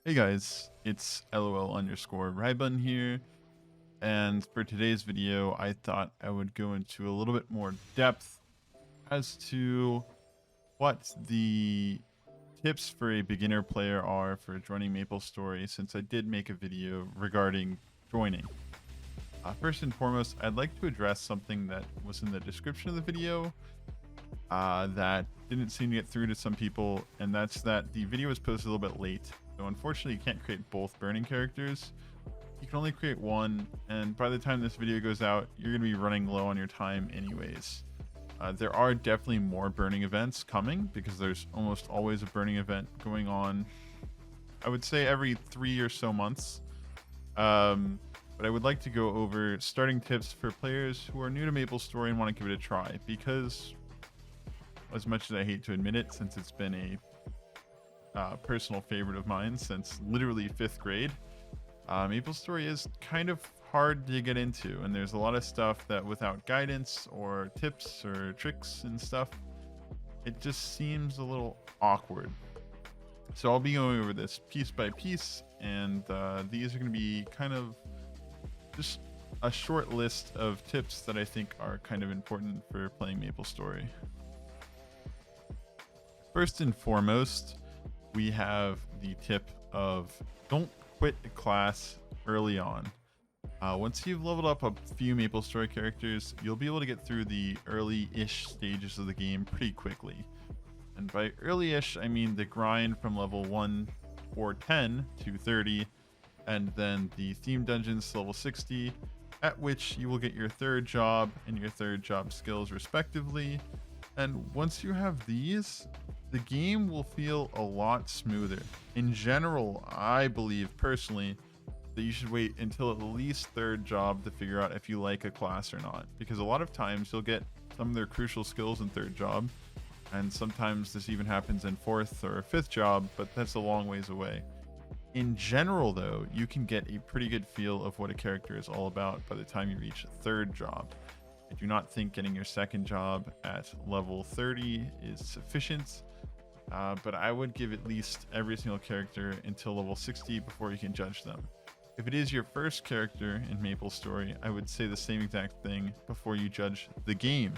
Hey guys, it's LOL underscore Rybun here, and for today's video, I thought I would go into a little bit more depth as to what the tips for a beginner player are for joining Maplestory, since I did make a video regarding joining. First and foremost, I'd like to address something that was in the description of the video that didn't seem to get through to some people, and that's that the video was posted a little bit late. So unfortunately, you can't create both burning characters. You can only create one, and by the time this video goes out, you're going to be running low on your time anyways. There are definitely more burning events coming because there's almost always a burning event going on, I would say every 3 or so months. But I would like to go over starting tips for players who are new to Maplestory and want to give it a try, because as much as I hate to admit it, since it's been a personal favorite of mine since literally 5th grade, Maplestory is kind of hard to get into, and there's a lot of stuff that without guidance or tips or tricks and stuff, it just seems a little awkward. So I'll be going over this piece by piece, and these are going to be kind of just a short list of tips that I think are kind of important for playing Maplestory. First and foremost, we have the tip of don't quit a class early on. Once you've leveled up a few Maplestory characters, you'll be able to get through the early-ish stages of the game pretty quickly. And by early-ish, I mean the grind from level 1 or 10 to 30, and then the theme dungeons to level 60, at which you will get your third job and your third job skills respectively. And once you have these, the game will feel a lot smoother. In general, I believe personally that you should wait until at least third job to figure out if you like a class or not, because a lot of times you'll get some of their crucial skills in third job, and sometimes this even happens in fourth or fifth job, but that's a long ways away. In general though, you can get a pretty good feel of what a character is all about by the time you reach third job. I do not think getting your second job at level 30 is sufficient, but I would give at least every single character until level 60 before you can judge them. If it is your first character in Maplestory, I would say the same exact thing before you judge the game.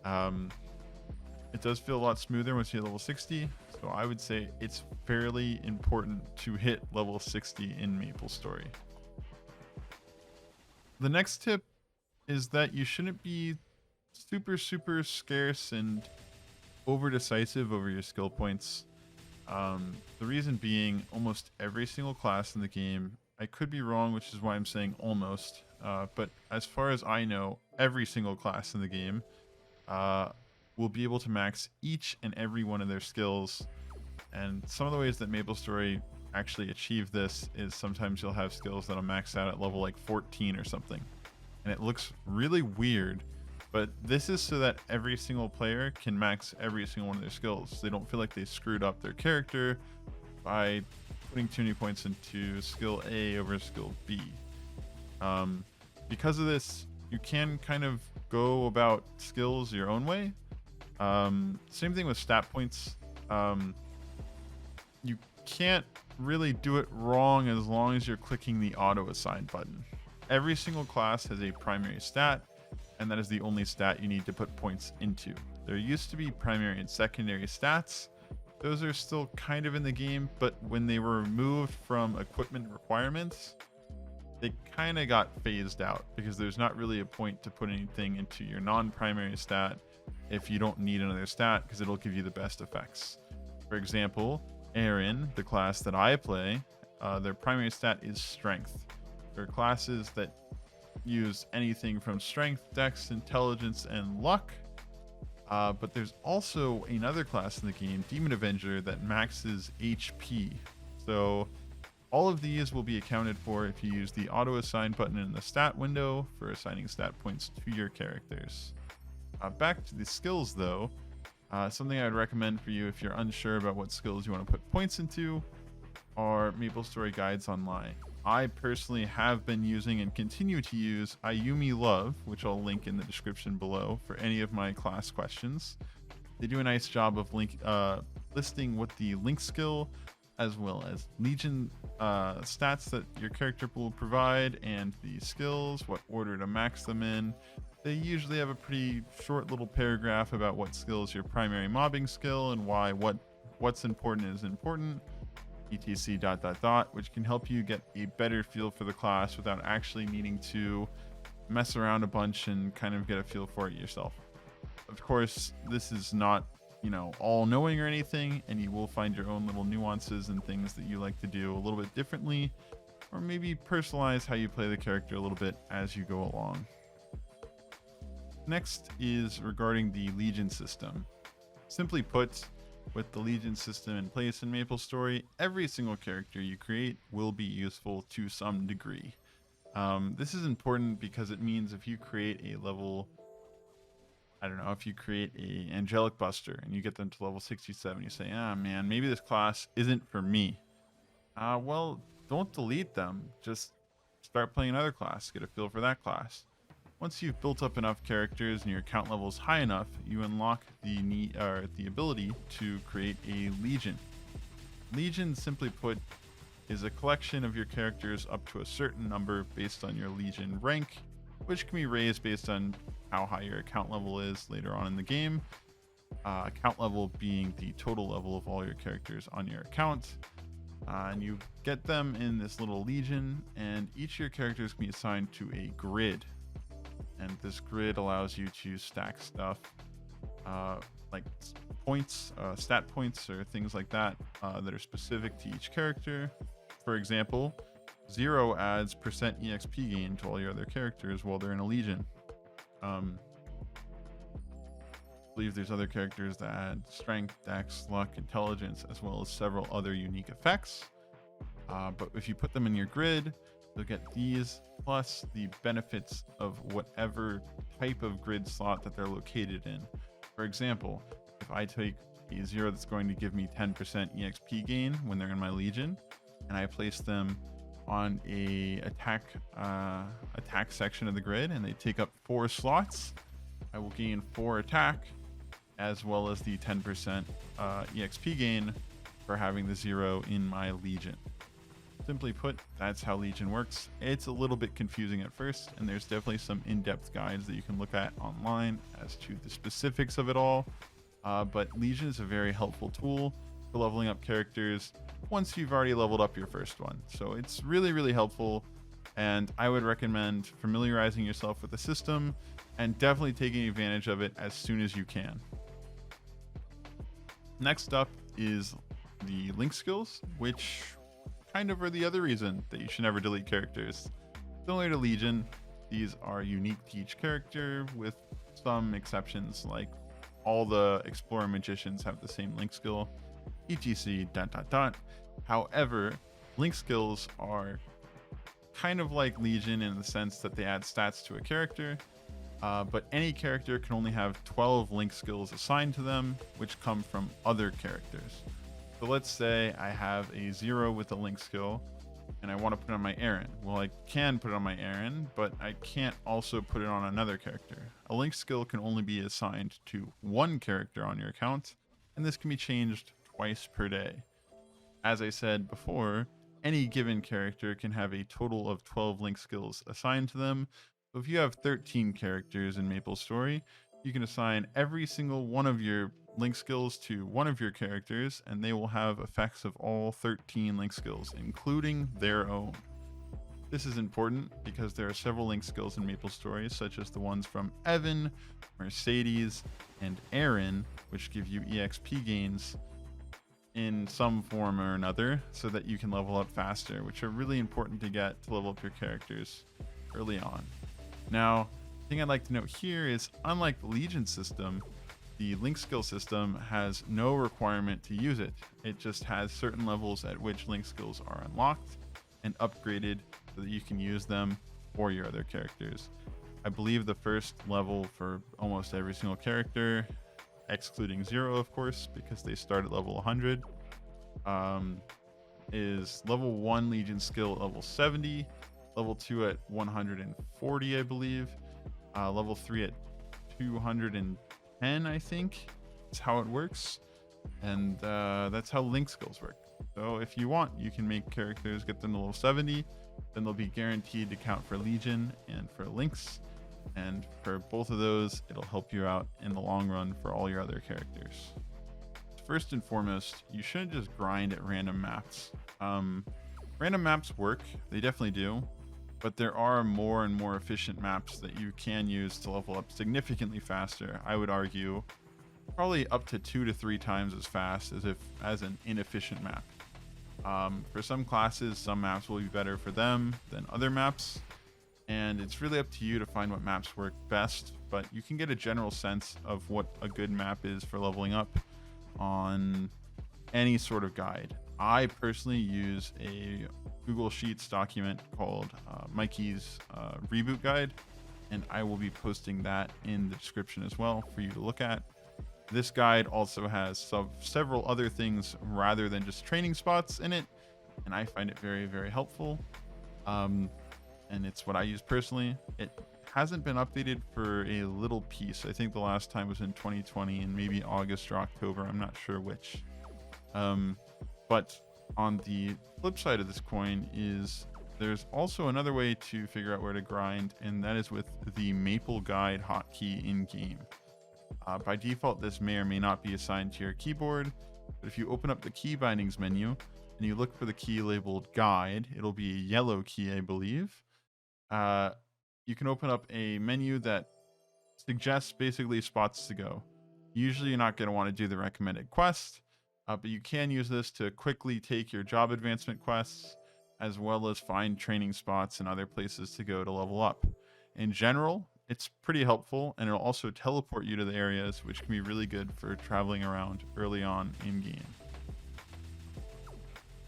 It does feel a lot smoother once you hit level 60, so I would say it's fairly important to hit level 60 in Maplestory. The next tip is that you shouldn't be super scarce and over decisive over your skill points. The reason being, almost every single class in the game, I could be wrong, which is why I'm saying almost, but as far as I know, every single class in the game will be able to max each and every one of their skills. And some of the ways that Maplestory actually achieve this is sometimes you'll have skills that'll max out at level like 14 or something, and it looks really weird, but this is so that every single player can max every single one of their skills, so they don't feel like they screwed up their character by putting too many points into skill A over skill B. Because of this, you can kind of go about skills your own way. Same thing with stat points. You can't really do it wrong as long as you're clicking the auto assign button. Every single class has a primary stat, and that is the only stat you need to put points into. There used to be primary and secondary stats. Those are still kind of in the game, but when they were removed from equipment requirements, they kind of got phased out because there's not really a point to put anything into your non-primary stat if you don't need another stat, because it'll give you the best effects. For example, Aaron, the class that I play, their primary stat is strength. There are classes that use anything from strength, dex, intelligence, and luck. But there's also another class in the game, Demon Avenger, that maxes HP. So all of these will be accounted for if you use the auto assign button in the stat window for assigning stat points to your characters. Back to the skills though, something I would recommend for you if you're unsure about what skills you want to put points into are Maplestory guides online. I personally have been using and continue to use Ayumi Love, which I'll link in the description below for any of my class questions. They do a nice job of listing what the link skill as well as Legion stats that your character will provide, and the skills, what order to max them in. They usually have a pretty short little paragraph about what skill is your primary mobbing skill and why what's important is important, etc. ... which can help you get a better feel for the class without actually needing to mess around a bunch and kind of get a feel for it yourself. Of course, this is not, all knowing or anything, and you will find your own little nuances and things that you like to do a little bit differently, or maybe personalize how you play the character a little bit as you go along. Next is regarding the Legion system. Simply put, with the Legion system in place in Maplestory, every single character you create will be useful to some degree. This is important because it means if you create a level, if you create a Angelic Buster and you get them to level 67, you say, man, maybe this class isn't for me. Well, don't delete them. Just start playing another class, get a feel for that class. Once you've built up enough characters and your account level is high enough, you unlock the ability to create a Legion. Legion, simply put, is a collection of your characters up to a certain number based on your Legion rank, which can be raised based on how high your account level is later on in the game. Account level being the total level of all your characters on your account. And you get them in this little Legion, and each of your characters can be assigned to a grid. And this grid allows you to stack stuff like points, stat points, or things like that that are specific to each character. For example, 0 adds % EXP gain to all your other characters while they're in a Legion. I believe there's other characters that add strength, dex, luck, intelligence, as well as several other unique effects. But if you put them in your grid, you'll get these plus the benefits of whatever type of grid slot that they're located in. For example, if I take a 0 that's going to give me 10% EXP gain when they're in my Legion, and I place them on a attack section of the grid, and they take up 4 slots, I will gain 4 attack, as well as the 10% EXP gain for having the 0 in my Legion. Simply put, that's how Legion works. It's a little bit confusing at first, and there's definitely some in-depth guides that you can look at online as to the specifics of it all. But Legion is a very helpful tool for leveling up characters once you've already leveled up your first one. So it's really, really helpful, and I would recommend familiarizing yourself with the system and definitely taking advantage of it as soon as you can. Next up is the link skills, which kind of are the other reason that you should never delete characters. Similar to Legion, these are unique to each character with some exceptions, like all the Explorer Magicians have the same link skill, etc. ... However, link skills are kind of like Legion in the sense that they add stats to a character, but any character can only have 12 link skills assigned to them, which come from other characters. So let's say I have a 0 with a link skill and I want to put it on my Aaron. Well, I can put it on my Aaron, but I can't also put it on another character. A link skill can only be assigned to one character on your account, and this can be changed twice per day. As I said before, any given character can have a total of 12 link skills assigned to them. So if you have 13 characters in Maplestory, you can assign every single one of your link skills to one of your characters, and they will have effects of all 13 link skills, including their own. This is important because there are several link skills in Maplestory, such as the ones from Evan, Mercedes, and Aaron, which give you EXP gains in some form or another so that you can level up faster, which are really important to get to level up your characters early on. Now, the thing I'd like to note here is, unlike the Legion system, the link skill system has no requirement to use it. It just has certain levels at which link skills are unlocked and upgraded so that you can use them for your other characters. I believe the first level for almost every single character, excluding 0 of course, because they start at level 100, is level 1 Legion skill at level 70, level 2 at 140 I believe, level 3 at 210 I think is how it works, and that's how link skills work. So if you want, you can make characters, get them to level 70, then they'll be guaranteed to count for Legion and for Lynx. And for both of those, it'll help you out in the long run for all your other characters. First and foremost, you shouldn't just grind at random maps. Random maps work, they definitely do, but there are more and more efficient maps that you can use to level up significantly faster. I would argue probably up to 2 to 3 times as fast as an inefficient map. For some classes, some maps will be better for them than other maps, and it's really up to you to find what maps work best, but you can get a general sense of what a good map is for leveling up on any sort of guide. I personally use a Google Sheets document called Mikey's reboot guide, and I will be posting that in the description as well for you to look at. This guide also has several other things rather than just training spots in it, and I find it very, very helpful. And it's what I use personally. It hasn't been updated for a little piece. I think the last time was in 2020 and maybe August or October. I'm not sure which. But on the flip side of this coin is there's also another way to figure out where to grind, and that is with the Maple Guide hotkey in game. By default, this may or may not be assigned to your keyboard, but if you open up the key bindings menu and you look for the key labeled guide, it'll be a yellow key, I believe. You can open up a menu that suggests basically spots to go. Usually you're not going to want to do the recommended quest, but you can use this to quickly take your job advancement quests, as well as find training spots and other places to go to level up. In general, it's pretty helpful, and it'll also teleport you to the areas, which can be really good for traveling around early on in game.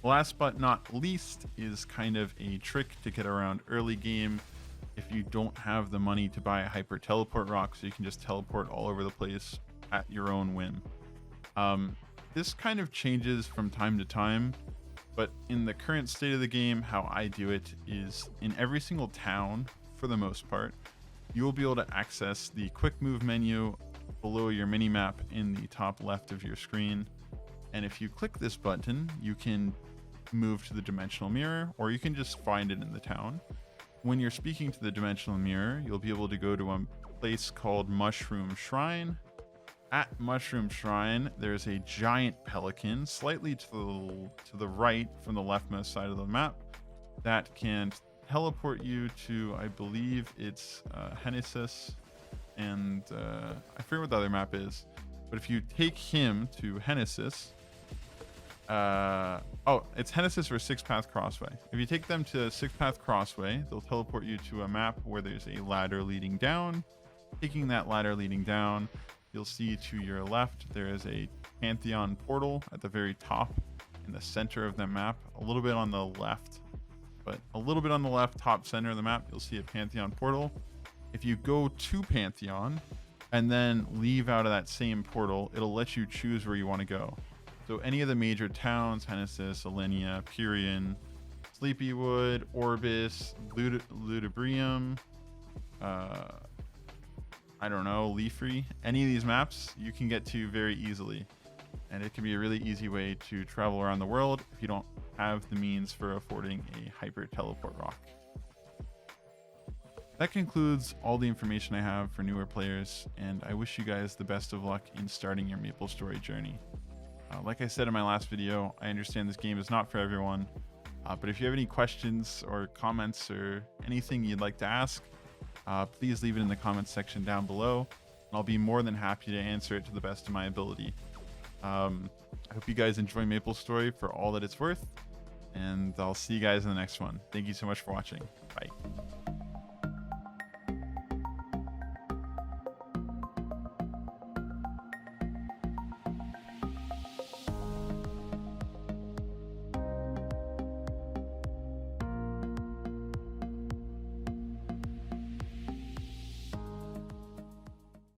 Last but not least is kind of a trick to get around early game if you don't have the money to buy a hyper teleport rock, so you can just teleport all over the place at your own whim. This kind of changes from time to time, but in the current state of the game, how I do it is in every single town, for the most part, you will be able to access the quick move menu below your mini map in the top left of your screen. And if you click this button, you can move to the dimensional mirror, or you can just find it in the town. When you're speaking to the dimensional mirror, you'll be able to go to a place called Mushroom Shrine. At Mushroom Shrine, there's a giant pelican slightly to the right from the leftmost side of the map that can teleport you to, I believe it's Hennesis, and I forget what the other map is, but if you take him to Hennesis, it's Hennesis or Six Path Crossway. If you take them to Six Path Crossway, they'll teleport you to a map where there's a ladder leading down. Taking that ladder leading down, you'll see to your left there is a Pantheon portal at the very top in the center of the map, a little bit on the left, but a little bit on the left top center of the map, you'll see a Pantheon portal. If you go to Pantheon and then leave out of that same portal, it'll let you choose where you want to go. So any of the major towns, Hennesis, Alenia, Purian, Sleepywood, Orbis, Ludibrium, I don't know, Leafrey, any of these maps you can get to very easily. And it can be a really easy way to travel around the world if you don't have the means for affording a hyper teleport rock. That concludes all the information I have for newer players, and I wish you guys the best of luck in starting your Maplestory journey. Like I said in my last video, I understand this game is not for everyone, but if you have any questions or comments or anything you'd like to ask, please leave it in the comments section down below, and I'll be more than happy to answer it to the best of my ability. I hope you guys enjoy Maplestory for all that it's worth, and I'll see you guys in the next one. Thank you so much for watching. Bye.